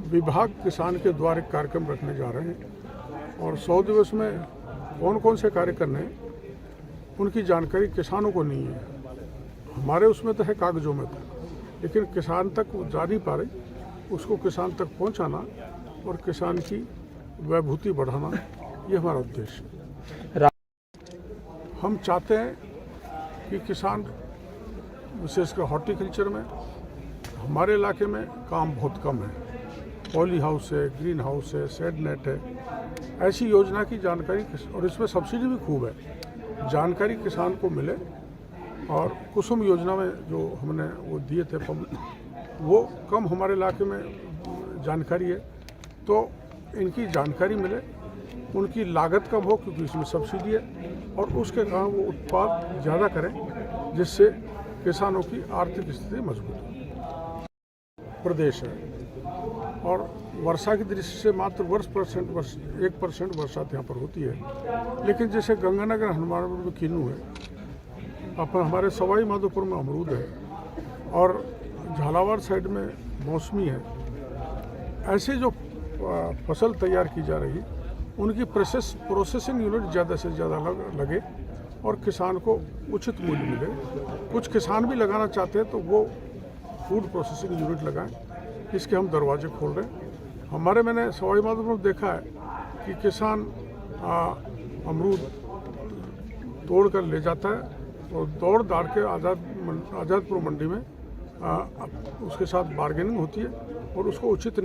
विभाग किसान के द्वारा एक कार्यक्रम रखने जा रहे हैं और 100 दिवस में कौन कौन से कार्य करने हैं उनकी जानकारी किसानों को नहीं है। हमारे उसमें तो है, कागजों में तो, लेकिन किसान तक वो जा नहीं पा रही। उसको किसान तक पहुंचाना और किसान की वैभूति बढ़ाना, ये हमारा उद्देश्य है। हम चाहते हैं कि किसान, विशेषकर हॉर्टिकल्चर में, हमारे इलाके में काम बहुत कम है। पॉली हाउस है, ग्रीन हाउस है, शेड नेट है, ऐसी योजना की जानकारी, और इसमें सब्सिडी भी खूब है, जानकारी किसान को मिले। और कुसुम योजना में जो हमने वो दिए थे वो कम हमारे इलाके में जानकारी है, तो इनकी जानकारी मिले, उनकी लागत कम हो क्योंकि इसमें सब्सिडी है, और उसके कारण वो उत्पाद ज़्यादा करें जिससे किसानों की आर्थिक स्थिति मजबूत हो। प्रदेश है और वर्षा की दृष्टि से मात्र 1% बरसात यहाँ पर होती है, लेकिन जैसे गंगानगर, हनुमानपुर में किन्नू है, अपन हमारे सवाई माधोपुर में अमरूद है और झालावाड़ साइड में मौसमी है। ऐसे जो फसल तैयार की जा रही है उनकी प्रोसेसिंग यूनिट ज़्यादा से ज़्यादा लगे और किसान को उचित मूल्य मिले। कुछ किसान भी लगाना चाहते हैं तो वो फूड प्रोसेसिंग यूनिट लगाएं, इसके हम दरवाजे खोल रहे हैं। हमारे, मैंने सवाई माधोपुर में देखा है कि किसान अमरूद तोड़ कर ले जाता है और दौड़ दाड़ के आज़ादपुर मंडी में उसके साथ बार्गेनिंग होती है और उसको उचित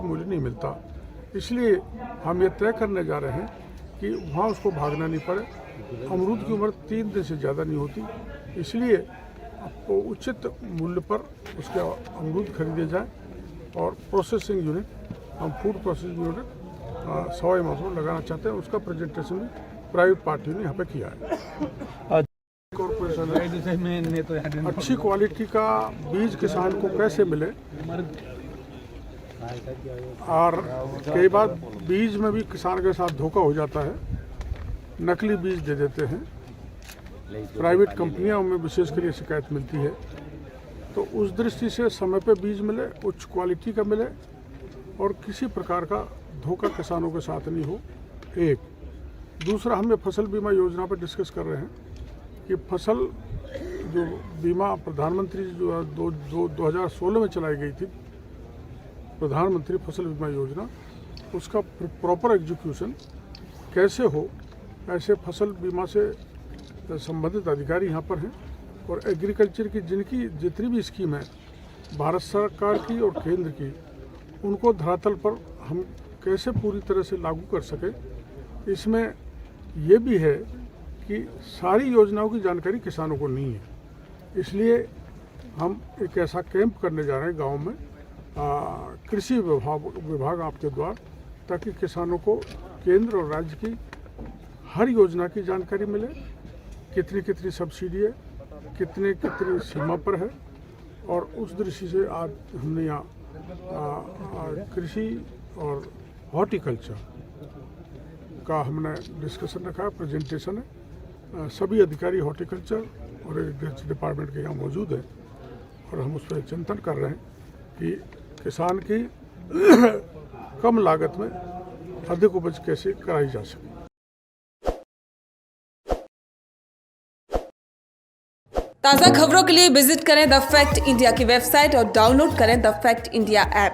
मूल्य नहीं मिलता। इसलिए हम ये तय करने जा रहे हैं कि वहाँ उसको भागना नहीं पड़े। अमरूद की उम्र 3 दिन से ज़्यादा नहीं होती, इसलिए आपको उचित मूल्य पर उसके अमरूद खरीदे जाए। और प्रोसेसिंग यूनिट, हम food processing unit Sawai Madhopur में लगाना चाहते हैं। उसका प्रेजेंटेशन भी प्राइवेट पार्टी ने यहाँ पे किया है। कॉर्पोरेशन है, अच्छी क्वालिटी का बीज किसान को कैसे मिले, और कई बार बीज में भी किसान के साथ धोखा हो जाता है, नकली बीज दे देते हैं। प्राइवेट कंपनियों में विशेषकर ये शिकायत मिलती है, तो उस दृष्टि से समय पे बीज मिले, उच्च क्वालिटी का मिले और किसी प्रकार का धोखा किसानों के साथ नहीं हो। एक दूसरा, हम ये फसल बीमा योजना पर डिस्कस कर रहे हैं कि फसल जो बीमा प्रधानमंत्री जो 2016 में चलाई गई थी, प्रधानमंत्री फसल बीमा योजना, उसका प्रॉपर एग्जीक्यूशन कैसे हो, ऐसे फसल बीमा से संबंधित अधिकारी यहाँ पर हैं और एग्रीकल्चर की जितनी भी स्कीम है भारत सरकार की और केंद्र की, उनको धरातल पर हम कैसे पूरी तरह से लागू कर सके। इसमें ये भी है कि सारी योजनाओं की जानकारी किसानों को नहीं है, इसलिए हम एक ऐसा कैंप करने जा रहे हैं गांव में, कृषि विभाग आपके द्वारा, ताकि किसानों को केंद्र और राज्य की हर योजना की जानकारी मिले, कितनी सब्सिडी है, कितनी सीमा पर है। और उस दृष्टि से आज हमने यहाँ कृषि और हॉर्टिकल्चर का हमने डिस्कशन रखा है, प्रेजेंटेशन है। सभी अधिकारी हॉर्टिकल्चर और एग्रीकल्चर डिपार्टमेंट के यहाँ मौजूद हैं और हम उस पर चिंतन कर रहे हैं कि किसान की कम लागत में अधिक उपज कैसे कराई जा सके। ताज़ा खबरों के लिए विजिट करें द फैक्ट इंडिया की वेबसाइट और डाउनलोड करें द फैक्ट इंडिया ऐप।